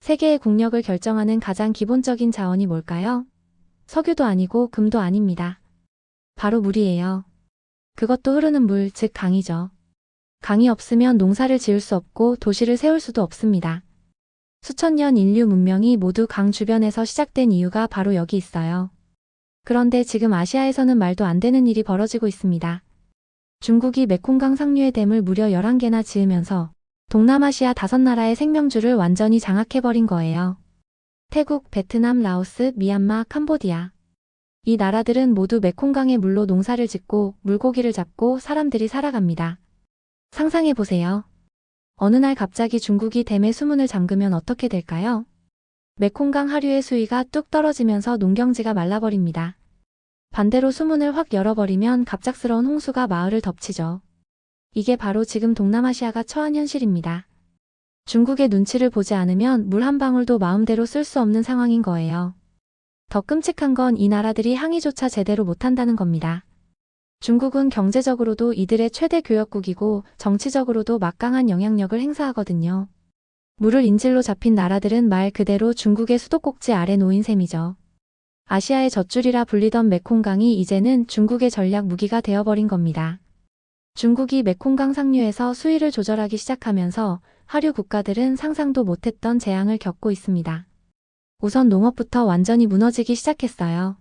세계의 국력을 결정하는 가장 기본적인 자원이 뭘까요? 석유도 아니고 금도 아닙니다. 바로 물이에요. 그것도 흐르는 물, 즉 강이죠. 강이 없으면 농사를 지을 수 없고 도시를 세울 수도 없습니다. 수천 년 인류 문명이 모두 강 주변에서 시작된 이유가 바로 여기 있어요. 그런데 지금 아시아에서는 말도 안 되는 일이 벌어지고 있습니다. 중국이 메콩강 상류의 댐을 무려 11개나 지으면서 동남아시아 5나라의 생명줄을 완전히 장악해버린 거예요. 태국, 베트남, 라오스, 미얀마, 캄보디아. 이 나라들은 모두 메콩강의 물로 농사를 짓고 물고기를 잡고 사람들이 살아갑니다. 상상해보세요. 어느 날 갑자기 중국이 댐의 수문을 잠그면 어떻게 될까요? 메콩강 하류의 수위가 뚝 떨어지면서 농경지가 말라버립니다. 반대로 수문을 확 열어버리면 갑작스러운 홍수가 마을을 덮치죠. 이게 바로 지금 동남아시아가 처한 현실입니다. 중국의 눈치를 보지 않으면 물 한 방울도 마음대로 쓸 수 없는 상황인 거예요. 더 끔찍한 건 이 나라들이 항의조차 제대로 못한다는 겁니다. 중국은 경제적으로도 이들의 최대 교역국이고 정치적으로도 막강한 영향력을 행사하거든요. 물을 인질로 잡힌 나라들은 말 그대로 중국의 수도꼭지 아래 놓인 셈이죠. 아시아의 젖줄이라 불리던 메콩강이 이제는 중국의 전략 무기가 되어버린 겁니다. 중국이 메콩강 상류에서 수위를 조절하기 시작하면서 하류 국가들은 상상도 못했던 재앙을 겪고 있습니다. 우선 농업부터 완전히 무너지기 시작했어요.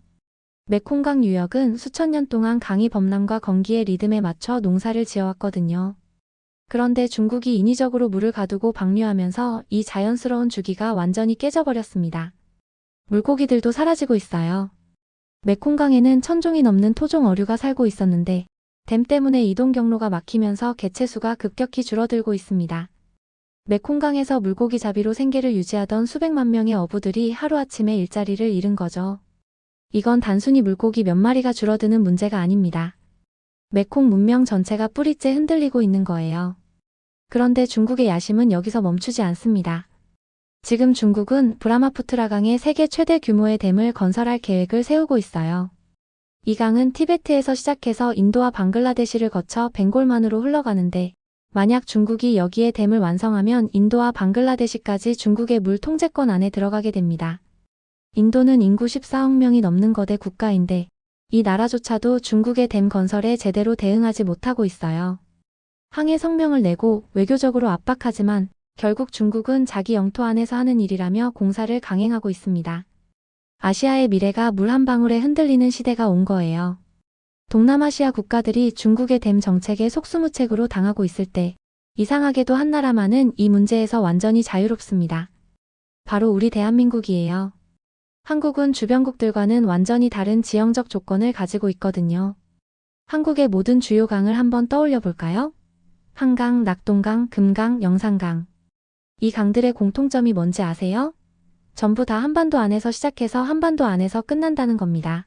메콩강 유역은 수천 년 동안 강의 범람과 건기의 리듬에 맞춰 농사를 지어왔거든요. 그런데 중국이 인위적으로 물을 가두고 방류하면서 이 자연스러운 주기가 완전히 깨져버렸습니다. 물고기들도 사라지고 있어요. 메콩강에는 1000종이 넘는 토종 어류가 살고 있었는데 댐 때문에 이동 경로가 막히면서 개체수가 급격히 줄어들고 있습니다. 메콩강에서 물고기 잡이로 생계를 유지하던 수백만 명의 어부들이 하루아침에 일자리를 잃은 거죠. 이건 단순히 물고기 몇 마리가 줄어드는 문제가 아닙니다. 메콩 문명 전체가 뿌리째 흔들리고 있는 거예요. 그런데 중국의 야심은 여기서 멈추지 않습니다. 지금 중국은 브라마푸트라강에 세계 최대 규모의 댐을 건설할 계획을 세우고 있어요. 이 강은 티베트에서 시작해서 인도와 방글라데시를 거쳐 벵골만으로 흘러가는데 만약 중국이 여기에 댐을 완성하면 인도와 방글라데시까지 중국의 물 통제권 안에 들어가게 됩니다. 인도는 인구 14억 명이 넘는 거대 국가인데 이 나라조차도 중국의 댐 건설에 제대로 대응하지 못하고 있어요. 항해 성명을 내고 외교적으로 압박하지만 결국 중국은 자기 영토 안에서 하는 일이라며 공사를 강행하고 있습니다. 아시아의 미래가 물 한 방울에 흔들리는 시대가 온 거예요. 동남아시아 국가들이 중국의 댐 정책에 속수무책으로 당하고 있을 때 이상하게도 한 나라만은 이 문제에서 완전히 자유롭습니다. 바로 우리 대한민국이에요. 한국은 주변국들과는 완전히 다른 지형적 조건을 가지고 있거든요. 한국의 모든 주요 강을 한번 떠올려 볼까요? 한강, 낙동강, 금강, 영산강. 이 강들의 공통점이 뭔지 아세요? 전부 다 한반도 안에서 시작해서 한반도 안에서 끝난다는 겁니다.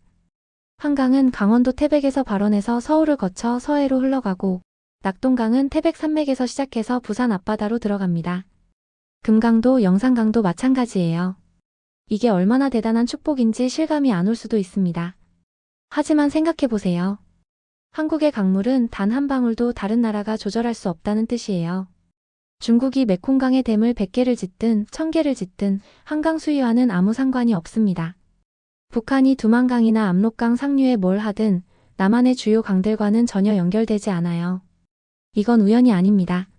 한강은 강원도 태백에서 발원해서 서울을 거쳐 서해로 흘러가고 낙동강은 태백 산맥에서 시작해서 부산 앞바다로 들어갑니다. 금강도 영산강도 마찬가지예요. 이게 얼마나 대단한 축복인지 실감이 안 올 수도 있습니다. 하지만 생각해보세요. 한국의 강물은 단 한 방울도 다른 나라가 조절할 수 없다는 뜻이에요. 중국이 메콩강의 댐을 100개를 짓든 1000개를 짓든 한강 수위와는 아무 상관이 없습니다. 북한이 두만강이나 압록강 상류에 뭘 하든 남한의 주요 강들과는 전혀 연결되지 않아요. 이건 우연이 아닙니다.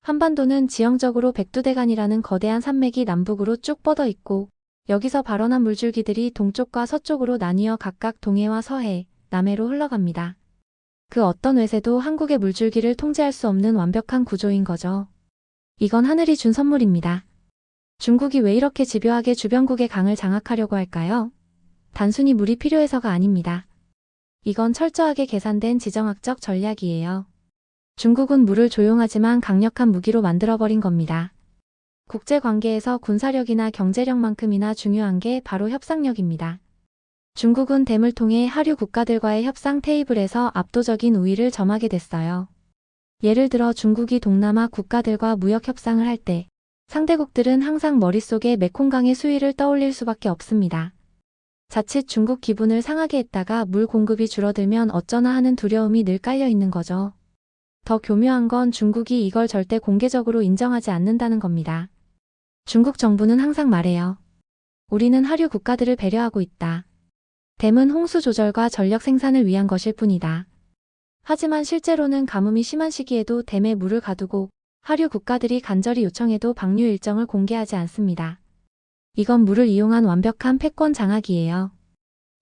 한반도는 지형적으로 백두대간이라는 거대한 산맥이 남북으로 쭉 뻗어 있고 여기서 발원한 물줄기들이 동쪽과 서쪽으로 나뉘어 각각 동해와 서해, 남해로 흘러갑니다. 그 어떤 외세도 한국의 물줄기를 통제할 수 없는 완벽한 구조인 거죠. 이건 하늘이 준 선물입니다. 중국이 왜 이렇게 집요하게 주변국의 강을 장악하려고 할까요? 단순히 물이 필요해서가 아닙니다. 이건 철저하게 계산된 지정학적 전략이에요. 중국은 물을 조용하지만 강력한 무기로 만들어버린 겁니다. 국제관계에서 군사력이나 경제력만큼이나 중요한 게 바로 협상력입니다. 중국은 댐을 통해 하류 국가들과의 협상 테이블에서 압도적인 우위를 점하게 됐어요. 예를 들어 중국이 동남아 국가들과 무역 협상을 할 때 상대국들은 항상 머릿속에 메콩강의 수위를 떠올릴 수밖에 없습니다. 자칫 중국 기분을 상하게 했다가 물 공급이 줄어들면 어쩌나 하는 두려움이 늘 깔려 있는 거죠. 더 교묘한 건 중국이 이걸 절대 공개적으로 인정하지 않는다는 겁니다. 중국 정부는 항상 말해요. 우리는 하류 국가들을 배려하고 있다. 댐은 홍수 조절과 전력 생산을 위한 것일 뿐이다. 하지만 실제로는 가뭄이 심한 시기에도 댐에 물을 가두고 하류 국가들이 간절히 요청해도 방류 일정을 공개하지 않습니다. 이건 물을 이용한 완벽한 패권 장악이에요.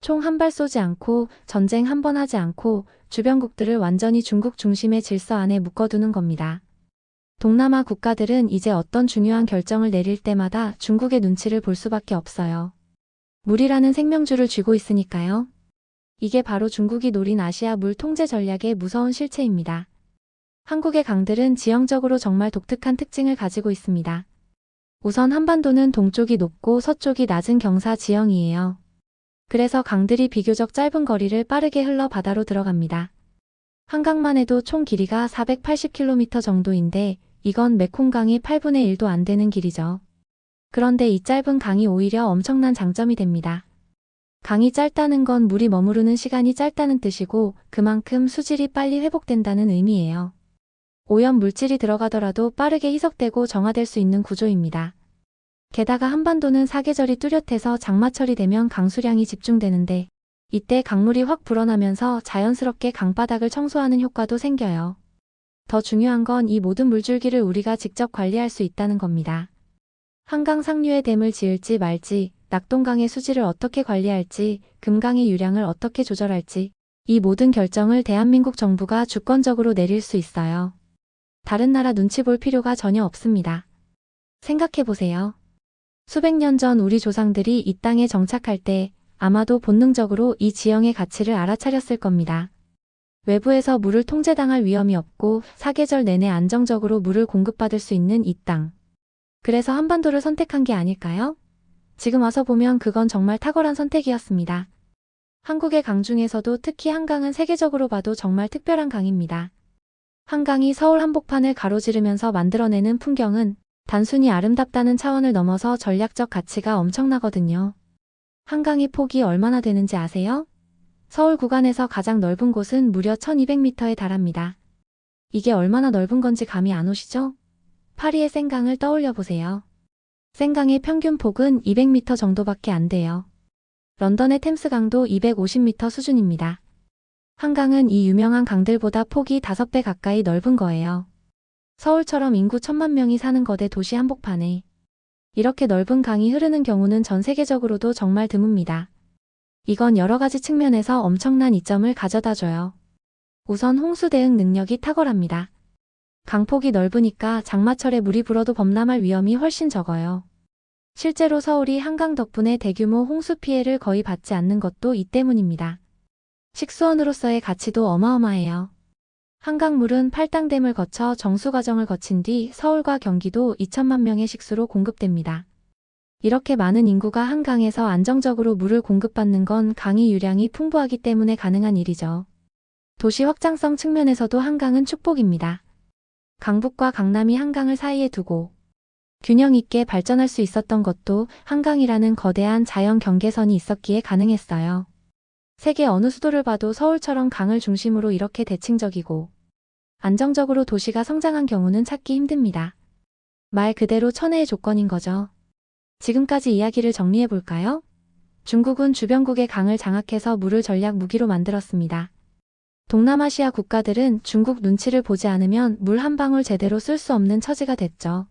총 한 발 쏘지 않고 전쟁 한 번 하지 않고 주변국들을 완전히 중국 중심의 질서 안에 묶어두는 겁니다. 동남아 국가들은 이제 어떤 중요한 결정을 내릴 때마다 중국의 눈치를 볼 수밖에 없어요. 물이라는 생명줄을 쥐고 있으니까요. 이게 바로 중국이 노린 아시아 물 통제 전략의 무서운 실체입니다. 한국의 강들은 지형적으로 정말 독특한 특징을 가지고 있습니다. 우선 한반도는 동쪽이 높고 서쪽이 낮은 경사 지형이에요. 그래서 강들이 비교적 짧은 거리를 빠르게 흘러 바다로 들어갑니다. 한강만 해도 총 길이가 480km 정도인데 이건 메콩강이 8분의 1도 안 되는 길이죠. 그런데 이 짧은 강이 오히려 엄청난 장점이 됩니다. 강이 짧다는 건 물이 머무르는 시간이 짧다는 뜻이고 그만큼 수질이 빨리 회복된다는 의미예요. 오염 물질이 들어가더라도 빠르게 희석되고 정화될 수 있는 구조입니다. 게다가 한반도는 사계절이 뚜렷해서 장마철이 되면 강수량이 집중되는데 이때 강물이 확 불어나면서 자연스럽게 강바닥을 청소하는 효과도 생겨요. 더 중요한 건 이 모든 물줄기를 우리가 직접 관리할 수 있다는 겁니다. 한강 상류에 댐을 지을지 말지, 낙동강의 수질을 어떻게 관리할지, 금강의 유량을 어떻게 조절할지 이 모든 결정을 대한민국 정부가 주권적으로 내릴 수 있어요. 다른 나라 눈치 볼 필요가 전혀 없습니다. 생각해보세요. 수백 년 전 우리 조상들이 이 땅에 정착할 때 아마도 본능적으로 이 지형의 가치를 알아차렸을 겁니다. 외부에서 물을 통제당할 위험이 없고 사계절 내내 안정적으로 물을 공급받을 수 있는 이 땅. 그래서 한반도를 선택한 게 아닐까요? 지금 와서 보면 그건 정말 탁월한 선택이었습니다. 한국의 강 중에서도 특히 한강은 세계적으로 봐도 정말 특별한 강입니다. 한강이 서울 한복판을 가로지르면서 만들어내는 풍경은 단순히 아름답다는 차원을 넘어서 전략적 가치가 엄청나거든요. 한강의 폭이 얼마나 되는지 아세요? 서울 구간에서 가장 넓은 곳은 무려 1200m에 달합니다. 이게 얼마나 넓은 건지 감이 안 오시죠? 파리의 센강을 떠올려 보세요. 센강의 평균 폭은 200m 정도밖에 안 돼요. 런던의 템스강도 250m 수준입니다. 한강은 이 유명한 강들보다 폭이 5배 가까이 넓은 거예요. 서울처럼 인구 1000만 명이 사는 거대 도시 한복판에 이렇게 넓은 강이 흐르는 경우는 전 세계적으로도 정말 드뭅니다. 이건 여러 가지 측면에서 엄청난 이점을 가져다줘요. 우선 홍수 대응 능력이 탁월합니다. 강폭이 넓으니까 장마철에 물이 불어도 범람할 위험이 훨씬 적어요. 실제로 서울이 한강 덕분에 대규모 홍수 피해를 거의 받지 않는 것도 이 때문입니다. 식수원으로서의 가치도 어마어마해요. 한강물은 팔당댐을 거쳐 정수 과정을 거친 뒤 서울과 경기도 2천만 명의 식수로 공급됩니다. 이렇게 많은 인구가 한강에서 안정적으로 물을 공급받는 건 강의 유량이 풍부하기 때문에 가능한 일이죠. 도시 확장성 측면에서도 한강은 축복입니다. 강북과 강남이 한강을 사이에 두고 균형 있게 발전할 수 있었던 것도 한강이라는 거대한 자연 경계선이 있었기에 가능했어요. 세계 어느 수도를 봐도 서울처럼 강을 중심으로 이렇게 대칭적이고 안정적으로 도시가 성장한 경우는 찾기 힘듭니다. 말 그대로 천혜의 조건인 거죠. 지금까지 이야기를 정리해 볼까요? 중국은 주변국의 강을 장악해서 물을 전략 무기로 만들었습니다. 동남아시아 국가들은 중국 눈치를 보지 않으면 물 한 방울 제대로 쓸 수 없는 처지가 됐죠.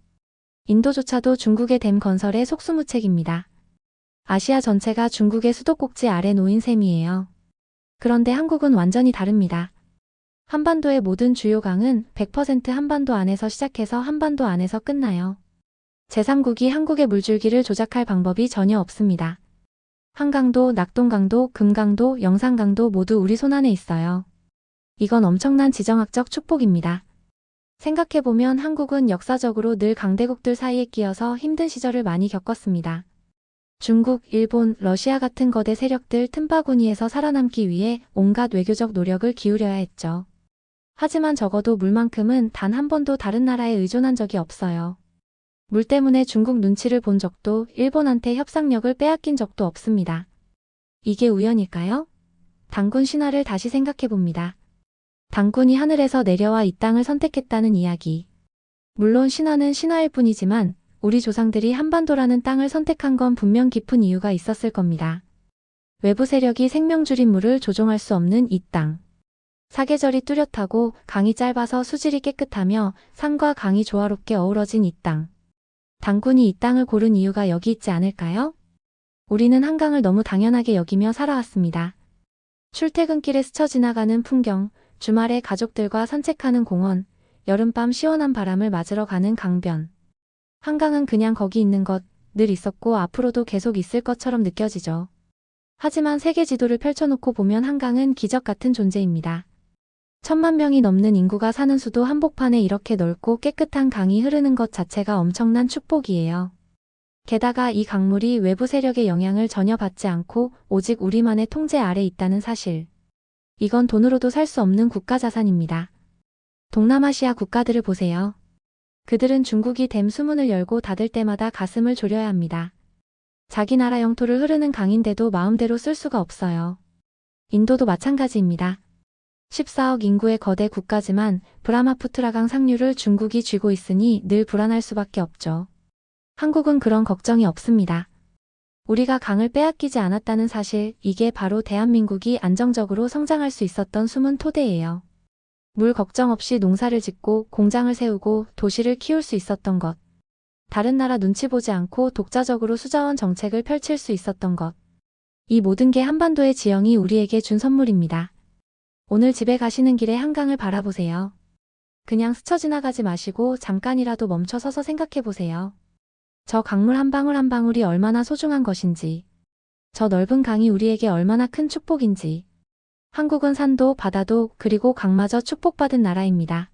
인도조차도 중국의 댐 건설에 속수무책입니다. 아시아 전체가 중국의 수도꼭지 아래 놓인 셈이에요. 그런데 한국은 완전히 다릅니다. 한반도의 모든 주요 강은 100% 한반도 안에서 시작해서 한반도 안에서 끝나요. 제3국이 한국의 물줄기를 조작할 방법이 전혀 없습니다. 한강도, 낙동강도, 금강도, 영산강도 모두 우리 손안에 있어요. 이건 엄청난 지정학적 축복입니다. 생각해보면 한국은 역사적으로 늘 강대국들 사이에 끼어서 힘든 시절을 많이 겪었습니다. 중국, 일본, 러시아 같은 거대 세력들 틈바구니에서 살아남기 위해 온갖 외교적 노력을 기울여야 했죠. 하지만 적어도 물만큼은 단 한 번도 다른 나라에 의존한 적이 없어요. 물 때문에 중국 눈치를 본 적도 일본한테 협상력을 빼앗긴 적도 없습니다. 이게 우연일까요? 단군 신화를 다시 생각해봅니다. 단군이 하늘에서 내려와 이 땅을 선택했다는 이야기. 물론 신화는 신화일 뿐이지만 우리 조상들이 한반도라는 땅을 선택한 건 분명 깊은 이유가 있었을 겁니다. 외부 세력이 생명줄인 물을 조종할 수 없는 이 땅. 사계절이 뚜렷하고 강이 짧아서 수질이 깨끗하며 산과 강이 조화롭게 어우러진 이 땅. 당군이 이 땅을 고른 이유가 여기 있지 않을까요? 우리는 한강을 너무 당연하게 여기며 살아왔습니다. 출퇴근길에 스쳐 지나가는 풍경, 주말에 가족들과 산책하는 공원, 여름밤 시원한 바람을 맞으러 가는 강변. 한강은 그냥 거기 있는 것, 늘 있었고 앞으로도 계속 있을 것처럼 느껴지죠. 하지만 세계 지도를 펼쳐놓고 보면 한강은 기적 같은 존재입니다. 1,000만 명이 넘는 인구가 사는 수도 한복판에 이렇게 넓고 깨끗한 강이 흐르는 것 자체가 엄청난 축복이에요. 게다가 이 강물이 외부 세력의 영향을 전혀 받지 않고 오직 우리만의 통제 아래 있다는 사실. 이건 돈으로도 살 수 없는 국가 자산입니다. 동남아시아 국가들을 보세요. 그들은 중국이 댐 수문을 열고 닫을 때마다 가슴을 졸여야 합니다. 자기 나라 영토를 흐르는 강인데도 마음대로 쓸 수가 없어요. 인도도 마찬가지입니다. 14억 인구의 거대 국가지만 브라마푸트라강 상류를 중국이 쥐고 있으니 늘 불안할 수밖에 없죠. 한국은 그런 걱정이 없습니다. 우리가 강을 빼앗기지 않았다는 사실, 이게 바로 대한민국이 안정적으로 성장할 수 있었던 숨은 토대예요. 물 걱정 없이 농사를 짓고 공장을 세우고 도시를 키울 수 있었던 것. 다른 나라 눈치 보지 않고 독자적으로 수자원 정책을 펼칠 수 있었던 것. 이 모든 게 한반도의 지형이 우리에게 준 선물입니다. 오늘 집에 가시는 길에 한강을 바라보세요. 그냥 스쳐 지나가지 마시고 잠깐이라도 멈춰 서서 생각해 보세요. 저 강물 한 방울 한 방울이 얼마나 소중한 것인지, 저 넓은 강이 우리에게 얼마나 큰 축복인지. 한국은 산도 바다도 그리고 강마저 축복받은 나라입니다.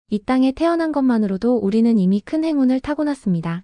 이 땅에 태어난 것만으로도 우리는 이미 큰 행운을 타고났습니다.